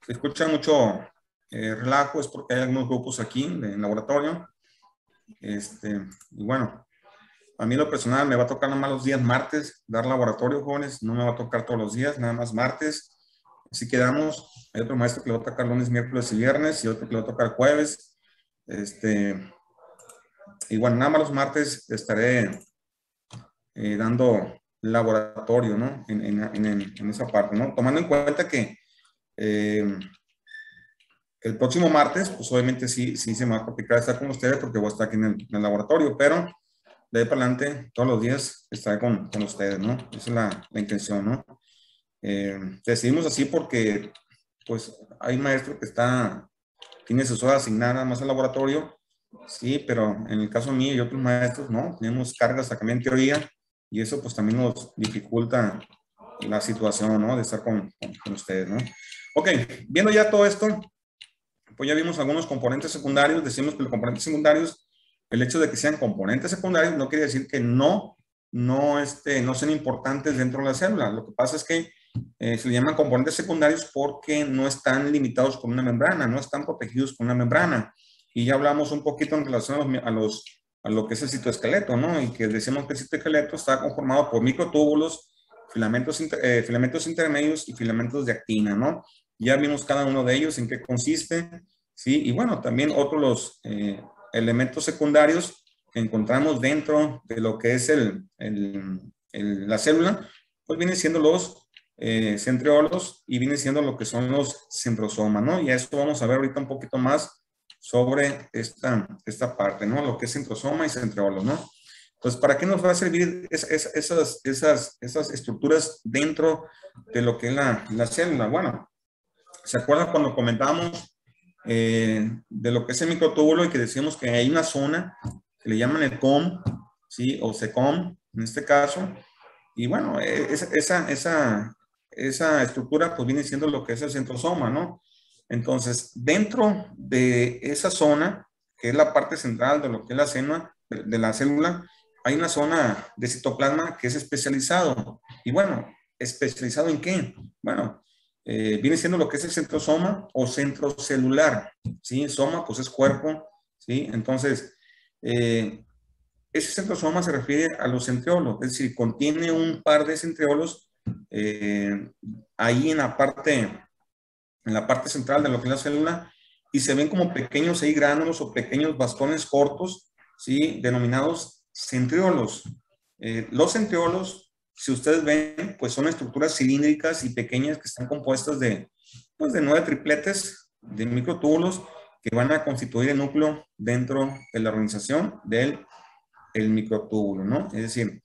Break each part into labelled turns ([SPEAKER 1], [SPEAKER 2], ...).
[SPEAKER 1] se escucha mucho relajo, es porque hay algunos grupos aquí en laboratorio. Y bueno, a mí lo personal me va a tocar nada más los días martes dar laboratorio, jóvenes, no me va a tocar todos los días, nada más martes. Así quedamos. Hay otro maestro que le va a tocar lunes, miércoles y viernes y otro que le va a tocar jueves. Y bueno, nada más los martes estaré dando laboratorio, ¿no? En esa parte, ¿no? Tomando en cuenta que el próximo martes, pues obviamente sí se me va a complicar estar con ustedes porque voy a estar aquí en el laboratorio, pero de ahí para adelante, todos los días estaré con ustedes, ¿no? Esa es la intención, ¿no? Decidimos así porque, pues, hay maestro que tiene sus horas asignadas nada más al laboratorio, sí, pero en el caso mío y otros maestros, no, tenemos cargas a cambiar en teoría y eso pues también nos dificulta la situación, ¿no? De estar con ustedes, ¿no? Ok, viendo ya todo esto, pues ya vimos algunos componentes secundarios. Decimos que los componentes secundarios, el hecho de que sean componentes secundarios no quiere decir que no sean importantes dentro de la célula. Lo que pasa es que se le llaman componentes secundarios porque no están limitados con una membrana, no están protegidos con una membrana. Y ya hablamos un poquito en relación a lo que es el citoesqueleto, ¿no? Y que decimos que el citoesqueleto está conformado por microtúbulos, filamentos intermedios y filamentos de actina, ¿no? Ya vimos cada uno de ellos en qué consiste, ¿sí? Y bueno, también otros los elementos secundarios que encontramos dentro de lo que es la célula, pues vienen siendo los centriolos y vienen siendo lo que son los centrosomas, ¿no? Y a eso vamos a ver ahorita un poquito más sobre esta parte, ¿no? Lo que es centrosoma y centriolo, ¿no? Entonces, ¿para qué nos va a servir esas estructuras dentro de lo que es la célula? Bueno, ¿se acuerdan cuando comentábamos de lo que es el microtúbulo y que decíamos que hay una zona que le llaman el COM, ¿sí? O SECOM, en este caso. Y bueno, esa estructura pues viene siendo lo que es el centrosoma, ¿no? Entonces, dentro de esa zona, que es la parte central de lo que es la célula, hay una zona de citoplasma que es especializado. Y bueno, ¿especializado en qué? Bueno, viene siendo lo que es el centrosoma o centro celular, ¿sí? Soma, pues es cuerpo, ¿sí? Entonces, ese centrosoma se refiere a los centriolos, es decir, contiene un par de centriolos ahí en la parte central de lo que es la célula y se ven como pequeños ahí gránulos o pequeños bastones cortos, ¿sí? Denominados centriolos. Los centriolos, si ustedes ven, pues son estructuras cilíndricas y pequeñas que están compuestas pues de 9 tripletes de microtúbulos que van a constituir el núcleo dentro de la organización del microtúbulo, ¿no? Es decir,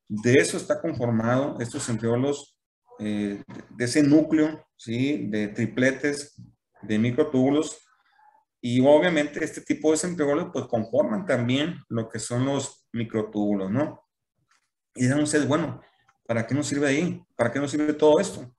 [SPEAKER 1] de eso está conformado estos centriolos, de ese núcleo, ¿sí? De tripletes de microtúbulos. Y obviamente este tipo de centriolos pues conforman también lo que son los microtúbulos, ¿no? Y dirán ustedes, bueno, ¿para qué nos sirve ahí? ¿Para qué nos sirve todo esto?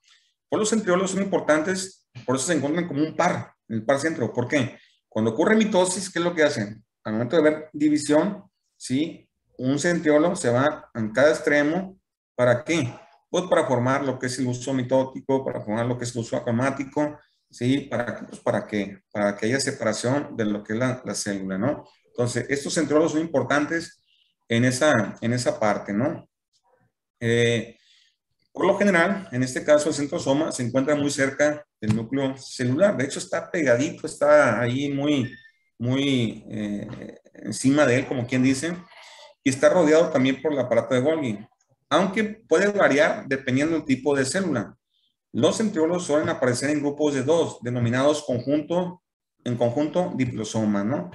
[SPEAKER 1] Pues los centriolos son importantes, por eso se encuentran como un par, el par centro. ¿Por qué? Cuando ocurre mitosis, ¿qué es lo que hacen? Al momento de ver división, ¿sí? Un centriolo se va en cada extremo. ¿Para qué? Pues para formar lo que es el uso mitótico, para formar lo que es el uso acromático, ¿sí? Para que haya separación de lo que es la célula, ¿no? Entonces, estos centriolos son importantes en esa parte, ¿no? Por lo general, en este caso, el centrosoma se encuentra muy cerca del núcleo celular. De hecho, está pegadito, está ahí muy encima de él, como quien dice, y está rodeado también por el aparato de Golgi, aunque puede variar dependiendo del tipo de célula. Los centriolos suelen aparecer en grupos de dos, denominados en conjunto diplosoma, ¿no?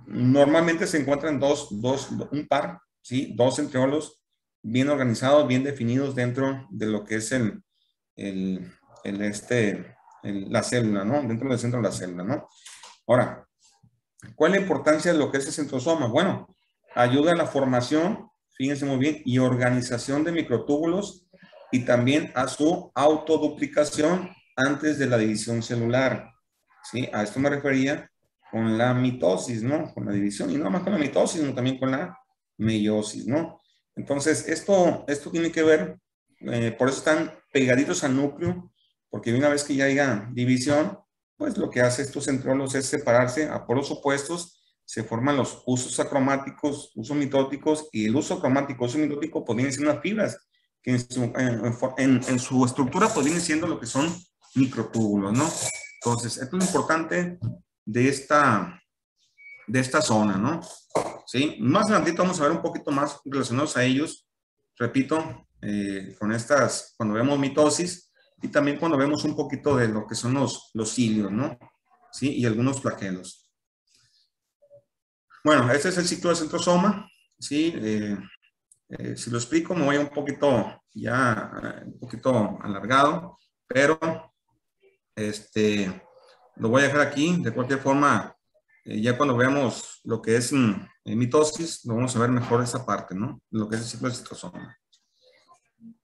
[SPEAKER 1] Normalmente se encuentran un par, ¿sí? Dos centriolos bien organizados, bien definidos dentro de lo que es la célula, ¿no? Dentro del centro de la célula, ¿no? Ahora, ¿cuál es la importancia de lo que es el centrosoma? Bueno, ayuda a la formación, fíjense muy bien, y organización de microtúbulos y también a su autoduplicación antes de la división celular, ¿sí? A esto me refería con la mitosis, ¿no? Con la división, y no más con la mitosis, sino también con la meiosis, ¿no? Entonces, esto tiene que ver, por eso están pegaditos al núcleo, porque una vez que ya haya división, pues lo que hace estos centriolos es separarse a polos opuestos, se forman los usos acromáticos, usos mitóticos, y el uso cromático, uso mitótico, pues vienen siendo unas fibras, que en su estructura pues vienen siendo lo que son microtúbulos, ¿no? Entonces, esto es lo importante de esta zona, ¿no? ¿Sí? Más adelante vamos a ver un poquito más relacionados a ellos, repito, con estas, cuando vemos mitosis, y también cuando vemos un poquito de lo que son los cilios, ¿no? ¿Sí? Y algunos flagelos. Bueno, este es el ciclo del centrosoma, ¿sí? Si lo explico, me voy un poquito un poquito alargado, pero lo voy a dejar aquí. De cualquier forma, ya cuando veamos lo que es mitosis, lo vamos a ver mejor esa parte, ¿no? Lo que es el ciclo del centrosoma.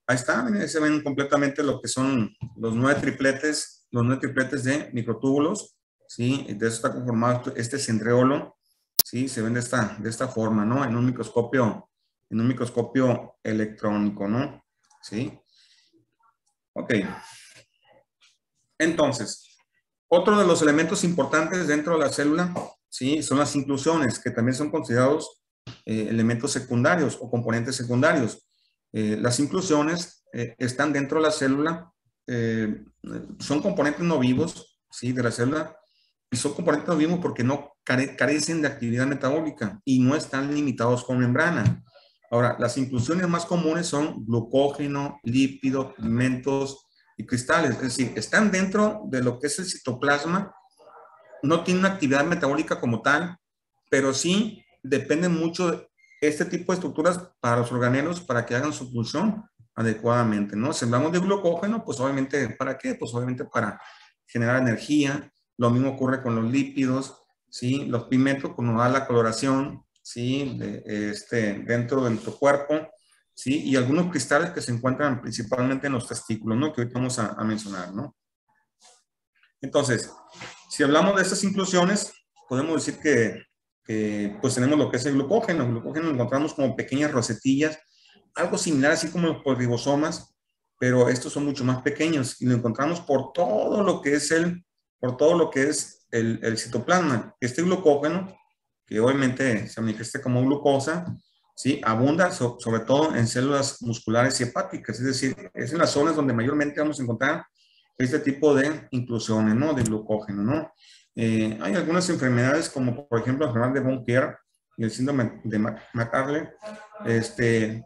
[SPEAKER 1] Ahí está, ahí se ven completamente lo que son los 9 tripletes de microtúbulos, ¿sí? De eso está conformado este centriolo, ¿sí? Se ven de esta forma, ¿no? En un microscopio electrónico, ¿no? ¿Sí? Ok. Entonces, otro de los elementos importantes dentro de la célula, ¿sí? Son las inclusiones, que también son considerados elementos secundarios o componentes secundarios. Las inclusiones están dentro de la célula, son componentes no vivos, ¿sí? De la célula, y son componentes no vivos porque no carecen de actividad metabólica y no están limitados con membrana. Ahora, las inclusiones más comunes son glucógeno, lípido, pigmentos y cristales, es decir, están dentro de lo que es el citoplasma, no tienen una actividad metabólica como tal, pero sí dependen mucho de este tipo de estructuras para los organelos para que hagan su función adecuadamente, ¿no? Si hablamos de glucógeno, pues obviamente, ¿para qué? Pues obviamente para generar energía. Lo mismo ocurre con los lípidos, ¿sí? Los pigmentos, cuando da la coloración, ¿sí? Dentro de nuestro cuerpo, ¿sí? Y algunos cristales que se encuentran principalmente en los testículos, ¿no? Que ahorita vamos a mencionar, ¿no? Entonces, si hablamos de estas inclusiones, podemos decir que pues tenemos lo que es el glucógeno. El glucógeno lo encontramos como pequeñas rosetillas, algo similar así como los ribosomas, pero estos son mucho más pequeños y lo encontramos por todo lo que es el citoplasma. Este glucógeno, que obviamente se manifiesta como glucosa, ¿sí? Abunda sobre todo en células musculares y hepáticas, es decir, es en las zonas donde mayormente vamos a encontrar este tipo de inclusiones, ¿no? De glucógeno, ¿no? Hay algunas enfermedades como por ejemplo la enfermedad de von Kierr y el síndrome de McArdle,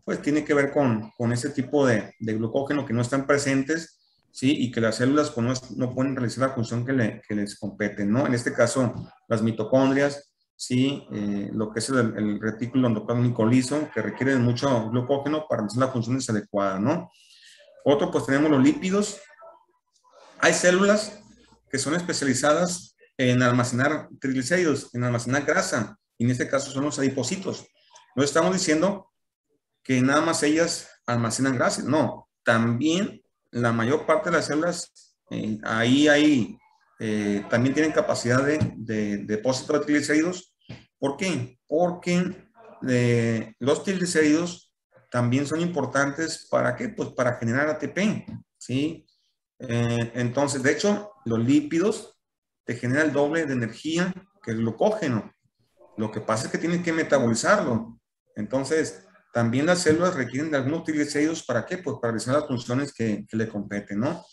[SPEAKER 1] pues tiene que ver con ese tipo de glucógeno que no están presentes, ¿sí? Y que las células pues, no pueden realizar la función que les compete, ¿no? En este caso, las mitocondrias, ¿sí? Lo que es el retículo endoplasmático liso, que requiere de mucho glucógeno para realizar las funciones adecuadas, ¿no? Otro, pues tenemos los lípidos. Hay células que son especializadas en almacenar triglicéridos, en almacenar grasa, y en este caso son los adipocitos. No estamos diciendo que nada más ellas almacenan grasa, no, también la mayor parte de las células también tienen capacidad de depósito de triglicéridos. ¿Por qué? Porque los triglicéridos también son importantes ¿para qué? Pues para generar ATP, ¿sí? Entonces, de hecho, los lípidos te generan el doble de energía que el glucógeno. Lo que pasa es que tienen que metabolizarlo. Entonces, también las células requieren de algunos triglicéridos. ¿Para qué? Pues para realizar las funciones que le competen, ¿no?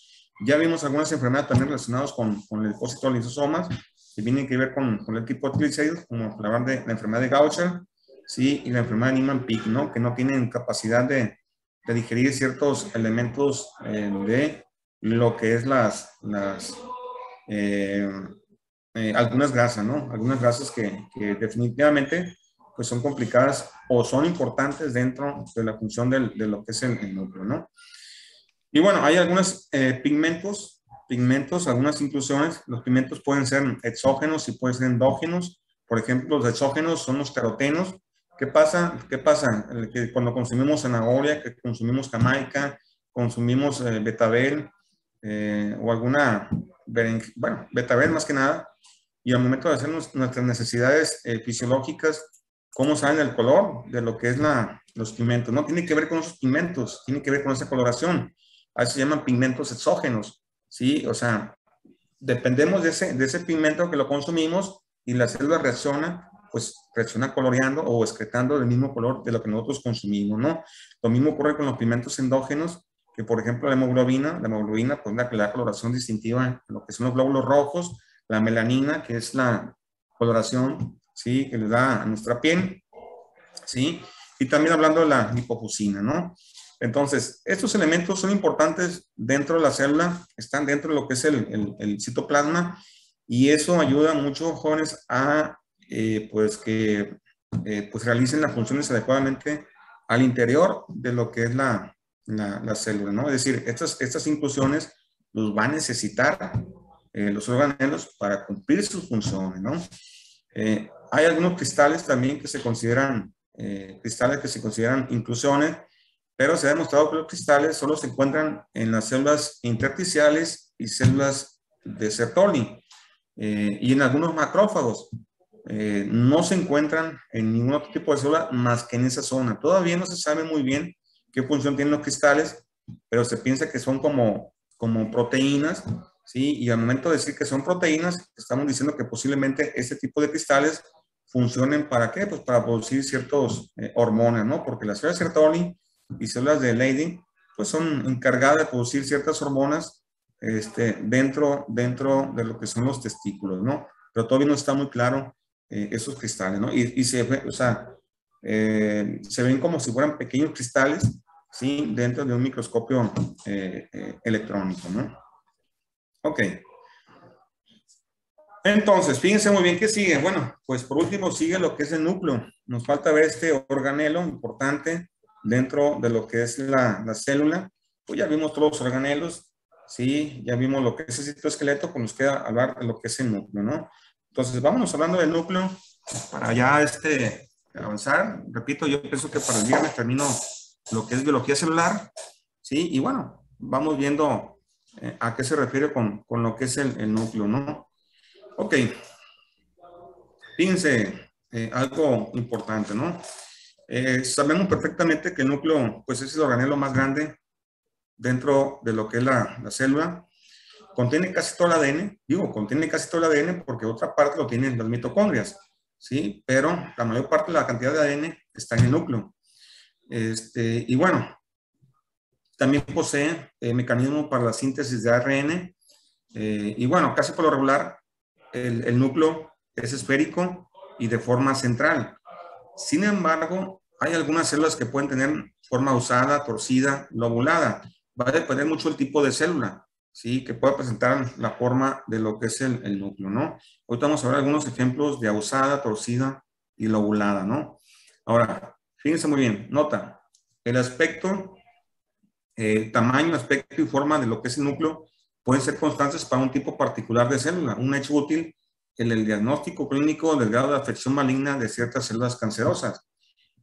[SPEAKER 1] Ya vimos algunas enfermedades también relacionadas con el depósito de lisosomas, que tienen que ver con el tipo de triglicéridos, como la enfermedad de Gaucher, ¿sí? Y la enfermedad de Niemann-Pick, ¿no? Que no tienen capacidad de digerir ciertos elementos de lo que es algunas grasas, ¿no? Algunas grasas que definitivamente pues son complicadas o son importantes dentro de la función de lo que es el núcleo, ¿no? Y bueno, hay algunos pigmentos, algunas inclusiones. Los pigmentos pueden ser exógenos y pueden ser endógenos. Por ejemplo, los exógenos son los carotenos. ¿Qué pasa? Que cuando consumimos zanahoria, que consumimos jamaica, consumimos betabel o alguna, betabel más que nada, y al momento de hacer nuestras necesidades fisiológicas, ¿cómo sale el color de lo que es los pigmentos? No tiene que ver con esos pigmentos, tiene que ver con esa coloración. A eso se llaman pigmentos exógenos, ¿sí? O sea, dependemos de ese pigmento que lo consumimos y la célula reacciona, pues reacciona coloreando o excretando del mismo color de lo que nosotros consumimos, ¿no? Lo mismo ocurre con los pigmentos endógenos, que por ejemplo la hemoglobina, pues la que le da coloración distintiva en lo que son los glóbulos rojos, la melanina, que es la coloración, ¿sí? Que le da a nuestra piel, ¿sí? Y también hablando de la lipofuscina, ¿no? Entonces, estos elementos son importantes dentro de la célula, están dentro de lo que es el citoplasma, y eso ayuda a muchos jóvenes a, pues, que pues realicen las funciones adecuadamente al interior de lo que es la célula, ¿no? Es decir, estas inclusiones los va a necesitar los organelos para cumplir sus funciones, ¿no? Hay algunos cristales también que se consideran inclusiones, pero se ha demostrado que los cristales solo se encuentran en las células intersticiales y células de Sertoli, y en algunos macrófagos. No se encuentran en ningún otro tipo de célula más que en esa zona. Todavía no se sabe muy bien qué función tienen los cristales, pero se piensa que son como proteínas, ¿sí? Y al momento de decir que son proteínas, estamos diciendo que posiblemente este tipo de cristales funcionen ¿para qué? Pues para producir ciertos hormonas, ¿no? Porque las células de Sertoli y células de Leydig, pues son encargadas de producir ciertas hormonas dentro de lo que son los testículos, ¿no? Pero todavía no está muy claro esos cristales, ¿no? Y se, o sea, se ven como si fueran pequeños cristales, ¿sí? Dentro de un microscopio electrónico, ¿no? Ok. Entonces, fíjense muy bien qué sigue. Bueno, pues por último sigue lo que es el núcleo. Nos falta ver este organelo importante dentro de lo que es la célula. Pues ya vimos todos los organelos, ¿sí? Ya vimos lo que es el citoesqueleto, pues nos queda hablar de lo que es el núcleo, ¿no? Entonces, vámonos hablando del núcleo para ya avanzar. Repito, yo pienso que para el viernes termino lo que es biología celular, ¿sí? Y bueno, vamos viendo a qué se refiere con lo que es el núcleo, ¿no? Ok, fíjense, algo importante, ¿no? Sabemos perfectamente que el núcleo, pues es el organelo más grande dentro de lo que es la célula. Contiene casi todo el ADN, contiene casi todo el ADN porque otra parte lo tienen las mitocondrias, ¿sí? Pero la mayor parte de la cantidad de ADN está en el núcleo. Y bueno, también posee mecanismos para la síntesis de ARN. Y bueno, casi por lo regular, el núcleo es esférico y de forma central. Sin embargo, hay algunas células que pueden tener forma usada, torcida, lobulada. Va a depender mucho del tipo de célula, ¿sí? Que pueda presentar la forma de lo que es el núcleo, ¿no? Ahorita vamos a ver algunos ejemplos de ausada, torcida y lobulada, ¿no? Ahora, fíjense muy bien, nota, el aspecto, tamaño, aspecto y forma de lo que es el núcleo pueden ser constantes para un tipo particular de célula. Un hecho útil en el diagnóstico clínico del grado de afección maligna de ciertas células cancerosas.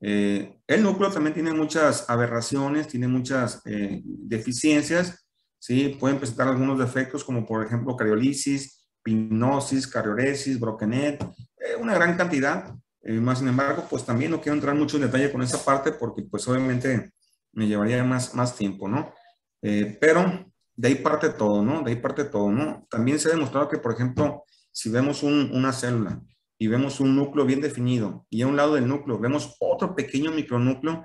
[SPEAKER 1] El núcleo también tiene muchas aberraciones, tiene muchas deficiencias, ¿sí? Pueden presentar algunos defectos como por ejemplo cariolisis, pinosis, carioresis, broquenet, una gran cantidad. Más sin embargo, pues también no quiero entrar mucho en detalle con esa parte porque pues obviamente me llevaría más tiempo, ¿no? Pero de ahí parte todo, ¿no? De ahí parte todo, ¿no? También se ha demostrado que, por ejemplo, si vemos una célula y vemos un núcleo bien definido y a un lado del núcleo vemos otro pequeño micronúcleo,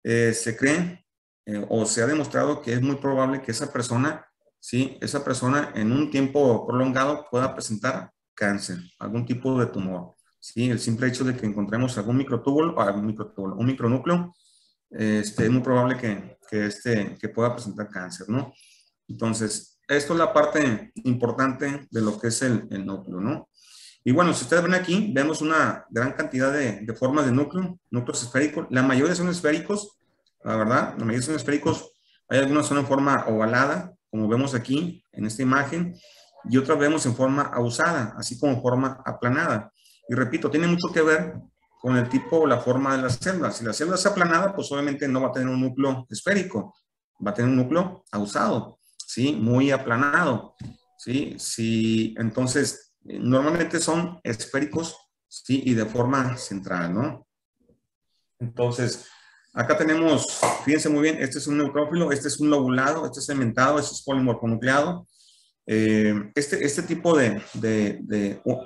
[SPEAKER 1] se cree o se ha demostrado que es muy probable que esa persona, ¿sí? Esa persona en un tiempo prolongado pueda presentar cáncer, algún tipo de tumor, ¿sí? El simple hecho de que encontremos algún microtúbulo, un micronúcleo, es muy probable que pueda presentar cáncer, ¿no? Entonces, esto es la parte importante de lo que es el núcleo, ¿no? Y bueno, si ustedes ven aquí, vemos una gran cantidad de formas de núcleos esféricos. La mayoría son esféricos, la verdad, la mayoría son esféricos. Hay algunos son en forma ovalada, como vemos aquí en esta imagen, y otras vemos en forma ausada, así como en forma aplanada. Y repito, tiene mucho que ver con el tipo o la forma de las células. Si la célula es aplanada, pues obviamente no va a tener un núcleo esférico, va a tener un núcleo ausado, ¿sí? Muy aplanado, ¿sí? Sí, entonces, normalmente son esféricos, ¿sí? Y de forma central, ¿no? Entonces, acá tenemos, fíjense muy bien, este es un neutrófilo, este es un lobulado, este es cementado, este es polimorfonucleado. Este tipo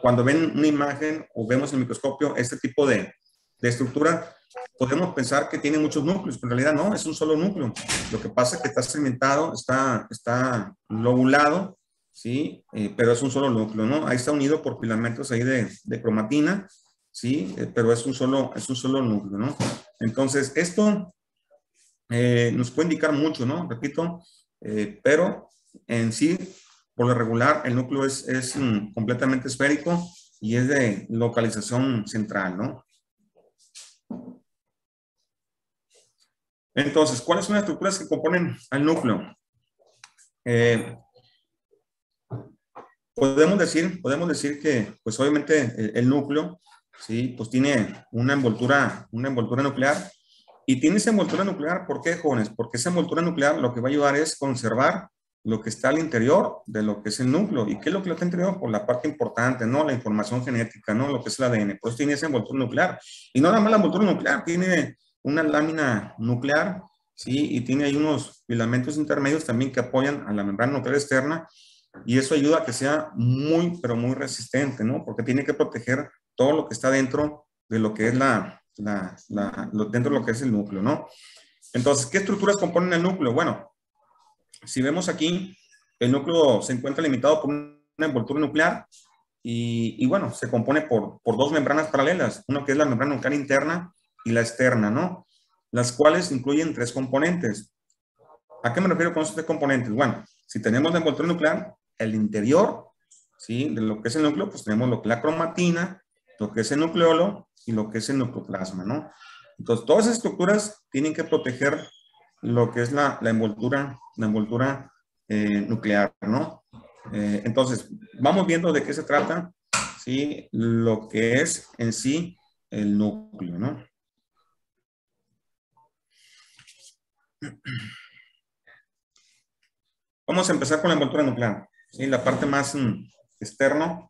[SPEAKER 1] cuando ven una imagen o vemos en el microscopio este tipo de estructura, podemos pensar que tiene muchos núcleos, pero en realidad no, es un solo núcleo. Lo que pasa es que está segmentado, está lobulado, ¿sí? Pero es un solo núcleo, ¿no? Ahí está unido por filamentos ahí de cromatina, ¿sí? Pero es un solo núcleo, ¿no? Entonces, esto nos puede indicar mucho, ¿no? Repito, pero en sí, por lo regular, el núcleo es completamente esférico y es de localización central, ¿no? Entonces, ¿cuáles son las estructuras que componen al núcleo? Podemos decir que, pues obviamente, el núcleo, ¿sí? Pues tiene una envoltura nuclear. Y tiene esa envoltura nuclear, ¿por qué, jóvenes? Porque esa envoltura nuclear lo que va a ayudar es conservar lo que está al interior de lo que es el núcleo. ¿Y qué es lo que está al interior? Por la parte importante, ¿no? La información genética, ¿no? Lo que es el ADN. Pues tiene esa envoltura nuclear. Y no nada más la envoltura nuclear, tiene una lámina nuclear, ¿sí? Y tiene ahí unos filamentos intermedios también que apoyan a la membrana nuclear externa. Y eso ayuda a que sea muy, pero muy resistente, ¿no? Porque tiene que proteger todo lo que está dentro de lo que es dentro de lo que es el núcleo, ¿no? Entonces, ¿qué estructuras componen el núcleo? Bueno, si vemos aquí, el núcleo se encuentra limitado por una envoltura nuclear y bueno, se compone por dos membranas paralelas, una que es la membrana nuclear interna y la externa, ¿no? Las cuales incluyen tres componentes. ¿A qué me refiero con esos tres componentes? Bueno, si tenemos la envoltura nuclear, el interior, ¿sí? De lo que es el núcleo, pues tenemos lo que es la cromatina, lo que es el nucleolo y lo que es el nucleoplasma, ¿no? Entonces, todas esas estructuras tienen que proteger lo que es la envoltura nuclear, ¿no? Entonces, vamos viendo de qué se trata, ¿sí? Lo que es en sí el núcleo, ¿no? Vamos a empezar con la envoltura nuclear, ¿sí? La parte más externa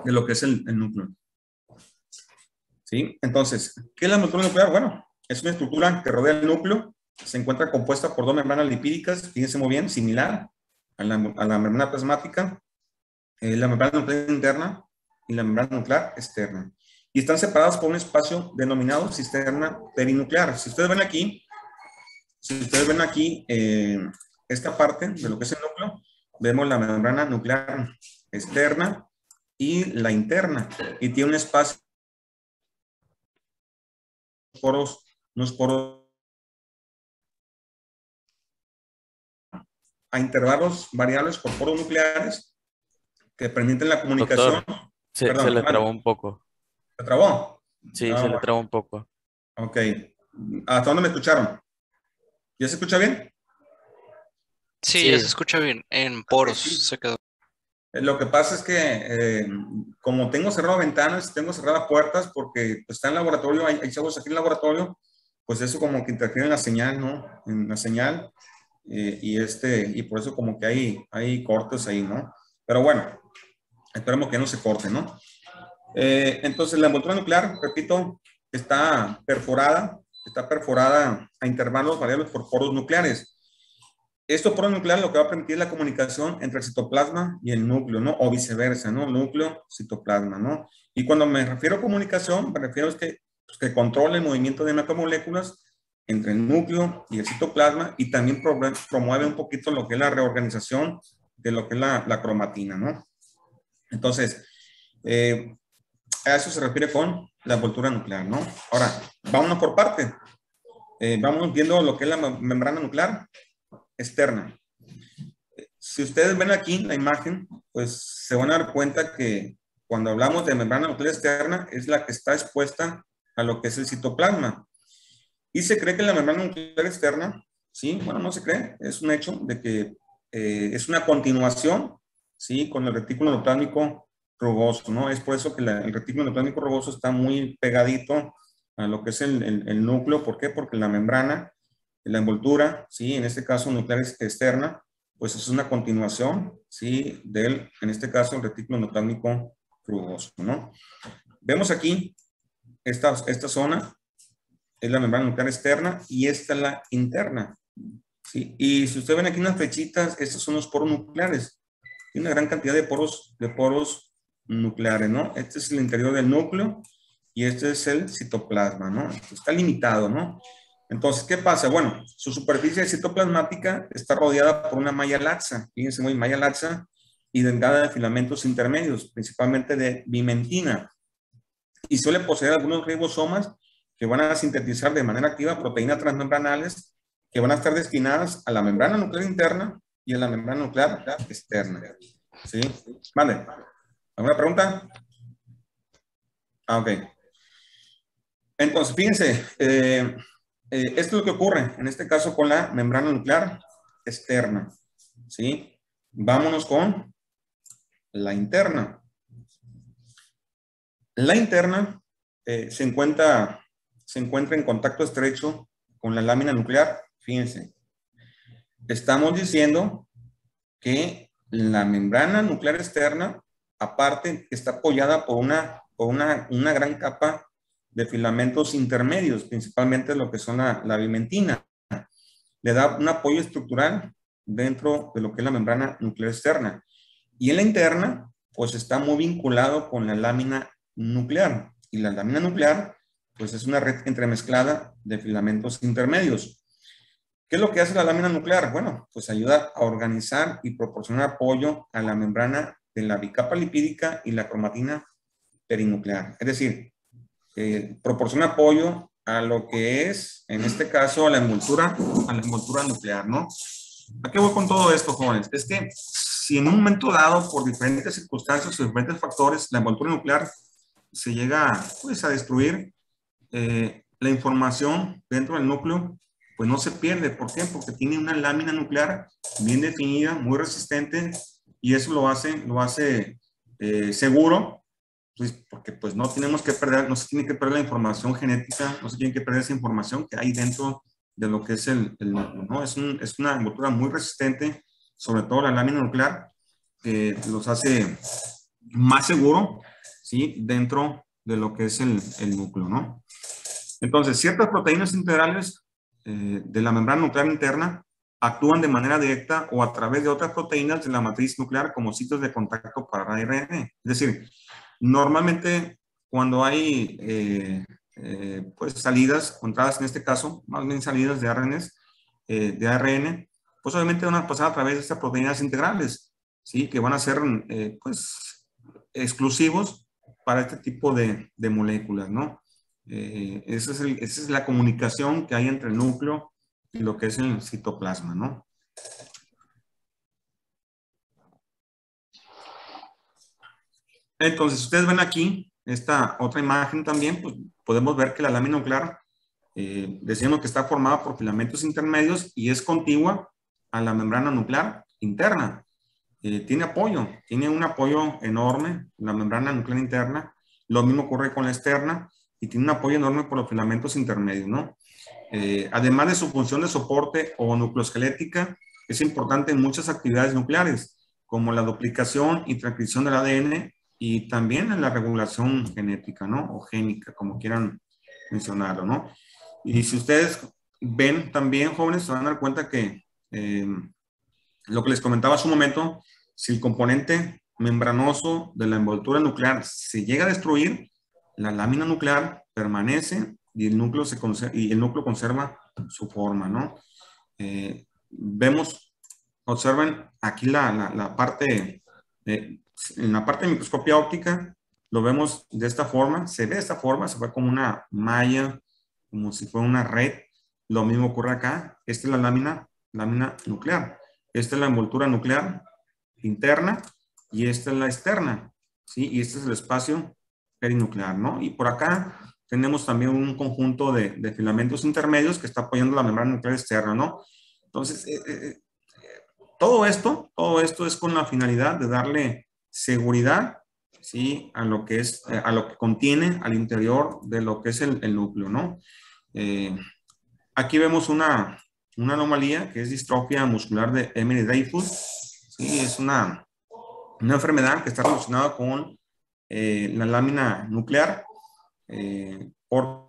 [SPEAKER 1] de lo que es el núcleo. ¿Sí? Entonces, ¿qué es la envoltura nuclear? Bueno, es una estructura que rodea el núcleo, se encuentra compuesta por dos membranas lipídicas, fíjense muy bien, similar a la membrana plasmática, la membrana nuclear interna y la membrana nuclear externa. Y están separadas por un espacio denominado cisterna perinuclear. Si ustedes ven aquí esta parte de lo que es el núcleo, vemos la membrana nuclear externa y la interna, y tiene un espacio unos poros a intervalos variables por poros nucleares que permiten la comunicación.
[SPEAKER 2] Doctor, se
[SPEAKER 1] Perdón,
[SPEAKER 2] le trabó
[SPEAKER 1] vale,
[SPEAKER 2] un poco.
[SPEAKER 1] ¿se trabó?
[SPEAKER 2] Sí,
[SPEAKER 1] Ah,
[SPEAKER 2] se le
[SPEAKER 1] bueno,
[SPEAKER 2] trabó un poco.
[SPEAKER 1] ok. ¿Hasta dónde me escucharon? ¿Ya se escucha bien?
[SPEAKER 3] Sí, ya se
[SPEAKER 2] Sí,
[SPEAKER 3] escucha bien. En
[SPEAKER 1] Ok,
[SPEAKER 3] poros
[SPEAKER 1] sí.
[SPEAKER 3] se quedó.
[SPEAKER 1] Lo que pasa es que como tengo cerrado ventanas, tengo cerradas puertas porque está en el laboratorio, hay chavos aquí en el laboratorio, pues eso como que interfiere en la señal, ¿no? En la señal. Y por eso como que hay cortes ahí, ¿no? Pero bueno, esperemos que no se corte, ¿no? Entonces la envoltura nuclear, repito, está perforada a intervalos variables por poros nucleares. Estos poros nucleares lo que va a permitir es la comunicación entre el citoplasma y el núcleo, ¿no? O viceversa, ¿no? Núcleo, citoplasma, ¿no? Y cuando me refiero a comunicación, me refiero a que controla el movimiento de macromoléculas entre el núcleo y el citoplasma y también promueve un poquito lo que es la reorganización de lo que es la cromatina, ¿no? Entonces, a eso se refiere con la envoltura nuclear, ¿no? Ahora, vámonos por parte. Vamos viendo lo que es la membrana nuclear externa. Si ustedes ven aquí la imagen, pues se van a dar cuenta que cuando hablamos de membrana nuclear externa es la que está expuesta a lo que es el citoplasma. Y se cree que la membrana nuclear externa, sí, bueno, no se cree, es un hecho de que es una continuación, sí, con el retículo endoplasmático rugoso, ¿no? Es por eso que el retículo endoplasmático rugoso está muy pegadito a lo que es el núcleo. ¿Por qué? Porque la membrana, la envoltura, sí, en este caso nuclear externa, pues es una continuación, sí, en este caso, el retículo endoplasmático rugoso, ¿no? Vemos aquí esta zona, es la membrana nuclear externa y esta es la interna. ¿sí? Y si ustedes ven aquí unas flechitas, estos son los poros nucleares. Tiene una gran cantidad de poros nucleares, ¿no? Este es el interior del núcleo y este es el citoplasma, ¿no? Está limitado, ¿no? Entonces, ¿qué pasa? Bueno, su superficie citoplasmática está rodeada por una malla laxa, fíjense muy malla laxa y delgada de filamentos intermedios, principalmente de bimentina, y suele poseer algunos ribosomas que van a sintetizar de manera activa proteínas transmembranales que van a estar destinadas a la membrana nuclear interna y a la membrana nuclear externa. ¿Sí? Vale. ¿Alguna pregunta? Ah, ok. Entonces, fíjense, esto es lo que ocurre en este caso con la membrana nuclear externa. ¿Sí? Vámonos con la interna. La interna se encuentra en contacto estrecho con la lámina nuclear. Fíjense, estamos diciendo que la membrana nuclear externa, aparte, está apoyada por una gran capa de filamentos intermedios, principalmente lo que son la bimentina. Le da un apoyo estructural dentro de lo que es la membrana nuclear externa. Y en la interna, pues está muy vinculado con la lámina nuclear. Y la lámina nuclear, pues es una red entremezclada de filamentos intermedios. ¿Qué es lo que hace la lámina nuclear? Bueno, pues ayuda a organizar y proporcionar apoyo a la membrana de la bicapa lipídica y la cromatina perinuclear. Es decir, proporciona apoyo a lo que es, en este caso, a la envoltura nuclear, ¿no? ¿A qué voy con todo esto, jóvenes? Es que si en un momento dado, por diferentes circunstancias o diferentes factores, la envoltura nuclear se llega pues, a destruir, la información dentro del núcleo pues no se pierde. ¿Por qué? Porque tiene una lámina nuclear bien definida, muy resistente, y eso lo hace seguro, pues, porque pues no tenemos que perder, no se tiene que perder la información genética, no se tiene que perder esa información que hay dentro de lo que es el núcleo, ¿no? Es una envoltura muy resistente, sobre todo la lámina nuclear, que los hace más seguro, ¿sí? Dentro de lo que es el núcleo, ¿no? Entonces, ciertas proteínas integrales de la membrana nuclear interna actúan de manera directa o a través de otras proteínas de la matriz nuclear como sitios de contacto para ARN. Es decir, normalmente cuando hay pues salidas, o entradas en este caso, más bien salidas de ARN, pues obviamente van a pasar a través de estas proteínas integrales, ¿sí? Que van a ser pues exclusivos para este tipo de moléculas, ¿no? Esa es la comunicación que hay entre el núcleo y lo que es el citoplasma, ¿no? Entonces, ustedes ven aquí esta otra imagen también, pues podemos ver que la lámina nuclear, decimos que está formada por filamentos intermedios y es contigua a la membrana nuclear interna. Tiene un apoyo enorme, la membrana nuclear interna. Lo mismo ocurre con la externa y tiene un apoyo enorme por los filamentos intermedios, ¿no? Además de su función de soporte o nucleosquelética, es importante en muchas actividades nucleares, como la duplicación y transcripción del ADN y también en la regulación genética, ¿no? O génica, como quieran mencionarlo, ¿no? Y si ustedes ven también, jóvenes, se van a dar cuenta que lo que les comentaba hace un momento, si el componente membranoso de la envoltura nuclear se llega a destruir, la lámina nuclear permanece y el núcleo, conserva su forma, ¿no? Observen aquí la parte, en la parte de microscopía óptica, lo vemos de esta forma, se ve de esta forma, se ve como una malla, como si fuera una red. Lo mismo ocurre acá, esta es la lámina nuclear. Esta es la envoltura nuclear interna y esta es la externa, ¿sí? Y este es el espacio perinuclear, ¿no? Y por acá tenemos también un conjunto de filamentos intermedios que está apoyando la membrana nuclear externa, ¿no? Entonces, todo esto es con la finalidad de darle seguridad, ¿sí? A lo que es, a lo que contiene al interior de lo que es el núcleo, ¿no? Aquí vemos una anomalía que es distrofia muscular de Emery-Dreifuss. Sí, es una enfermedad que está relacionada con la lámina nuclear por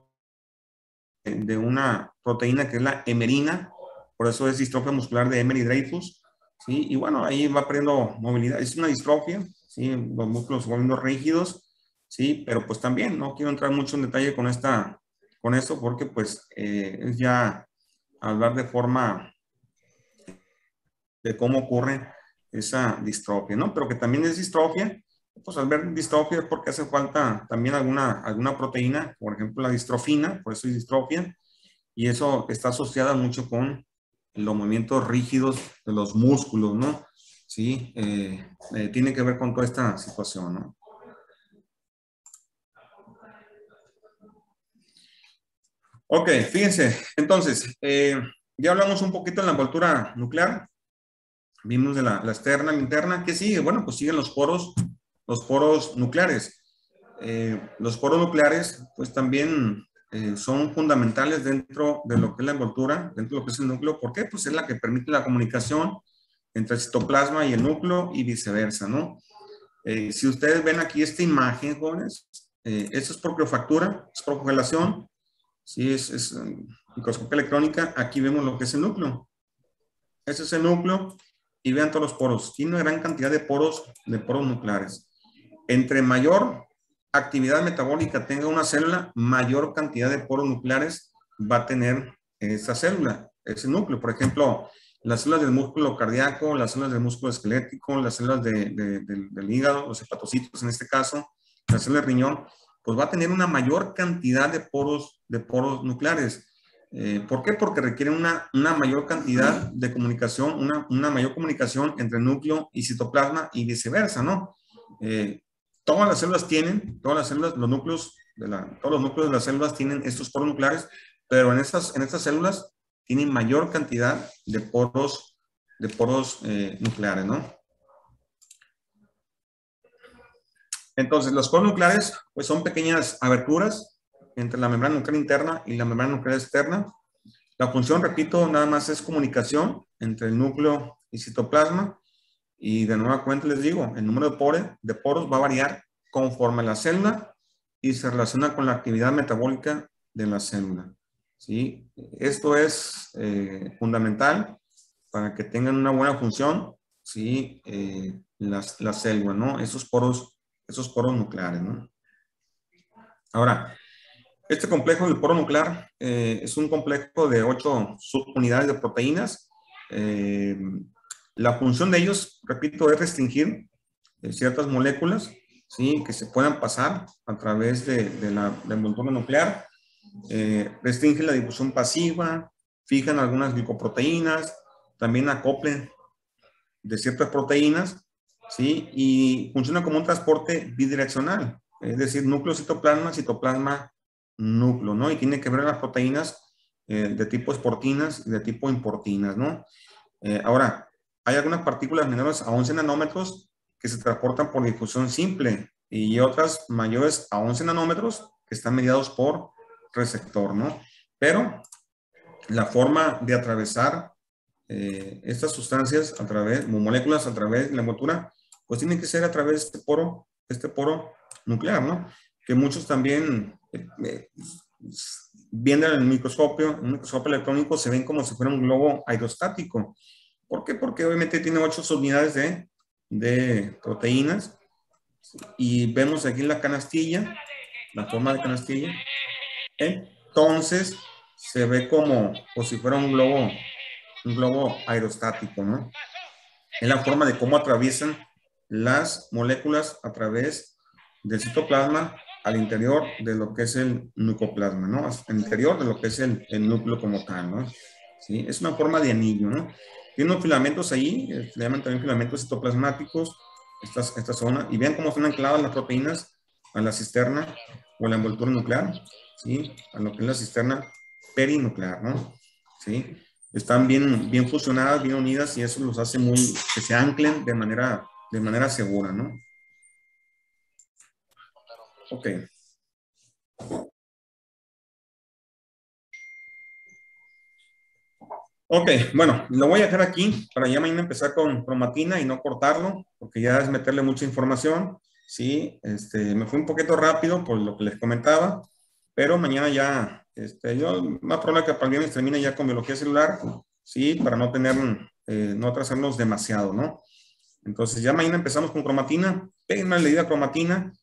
[SPEAKER 1] de una proteína que es la hemerina, por eso es distrofia muscular de Emery-Dreifuss, ¿sí? Y bueno, ahí va perdiendo movilidad, es una distrofia, ¿sí? Los músculos se volviendo rígidos, ¿sí? Pero pues también no quiero entrar mucho en detalle con esto porque pues es ya hablar de forma de cómo ocurre esa distrofia, ¿no? Pero que también es distrofia, pues al ver distrofia es porque hace falta también alguna proteína, por ejemplo la distrofina, por eso es distrofia, y eso está asociada mucho con los movimientos rígidos de los músculos, ¿no? Sí, tiene que ver con toda esta situación, ¿no? Ok, fíjense, entonces, ya hablamos un poquito de la envoltura nuclear, vimos de la externa, la interna, ¿qué sigue? Bueno, pues siguen los poros nucleares. Los poros nucleares, pues también son fundamentales dentro de lo que es la envoltura, dentro de lo que es el núcleo. ¿Por qué? Pues es la que permite la comunicación entre el citoplasma y el núcleo y viceversa, ¿no? Si ustedes ven aquí esta imagen, jóvenes, esto es por criofactura, es por congelación, ¿sí? Es microscopía electrónica. Aquí vemos lo que es el núcleo. Ese es el núcleo y vean todos los poros. Tiene una gran cantidad de poros nucleares. Entre mayor actividad metabólica tenga una célula, mayor cantidad de poros nucleares va a tener esa célula, ese núcleo. Por ejemplo, las células del músculo cardíaco, las células del músculo esquelético, las células del hígado, los hepatocitos en este caso, las células del riñón, pues va a tener una mayor cantidad de poros nucleares. ¿Por qué? Porque requieren una mayor cantidad de comunicación, una mayor comunicación entre núcleo y citoplasma y viceversa, ¿no? Todas las células tienen, todas las células, los núcleos todos los núcleos de las células tienen estos poros nucleares, pero en estas células tienen mayor cantidad de poros nucleares, ¿no? Entonces, los poros nucleares, pues son pequeñas aberturas entre la membrana nuclear interna y la membrana nuclear externa. La función, repito, nada más es comunicación entre el núcleo y citoplasma. Y de nueva cuenta les digo, el número de poros va a variar conforme la célula y se relaciona con la actividad metabólica de la célula. ¿Sí? Esto es fundamental para que tengan una buena función, ¿sí? La célula, ¿no? Esos poros nucleares, ¿no? Ahora, este complejo del poro nuclear es un complejo de 8 subunidades de proteínas. La función de ellos, repito, es restringir ciertas moléculas, ¿sí? Que se puedan pasar a través de la envoltura nuclear. Restringen la difusión pasiva, fijan algunas glicoproteínas, también acoplen de ciertas proteínas, ¿sí? Y funciona como un transporte bidireccional, es decir, núcleo citoplasma, citoplasma núcleo, ¿no? Y tiene que ver las proteínas de tipo esportinas y de tipo importinas, ¿no? Ahora, hay algunas partículas menores a 11 nanómetros que se transportan por difusión simple y otras mayores a 11 nanómetros que están mediados por receptor, ¿no? Pero la forma de atravesar estas sustancias moléculas a través de la envoltura, pues tiene que ser a través de este poro nuclear, ¿no? Que muchos también viendo en el microscopio, en un microscopio electrónico, se ven como si fuera un globo aerostático. ¿Por qué? Porque obviamente tiene 8 subunidades de proteínas y vemos aquí la canastilla, la forma de canastilla. Entonces se ve como si fuera un globo aerostático, ¿no? Es la forma de cómo atraviesan las moléculas a través del citoplasma al interior de lo que es el nucleoplasma, ¿no? Al interior de lo que es el núcleo como tal, ¿no? ¿Sí? Es una forma de anillo, ¿no? Tiene unos filamentos ahí, le llaman también filamentos citoplasmáticos, esta zona, y vean cómo están ancladas las proteínas a la cisterna o a la envoltura nuclear, ¿sí? A lo que es la cisterna perinuclear, ¿no? ¿Sí? Están bien fusionadas, bien unidas y eso los hace que se anclen de manera segura, ¿no? Ok. Ok, bueno, lo voy a dejar aquí para ya mañana empezar con cromatina y no cortarlo, porque ya es meterle mucha información, ¿sí? Me fue un poquito rápido por lo que les comentaba, pero mañana ya, yo más probable que para el viernes termine ya con biología celular, ¿sí? Para no tener, no atrasarnos demasiado, ¿no? Entonces ya mañana empezamos con cromatina, peguen una leída a cromatina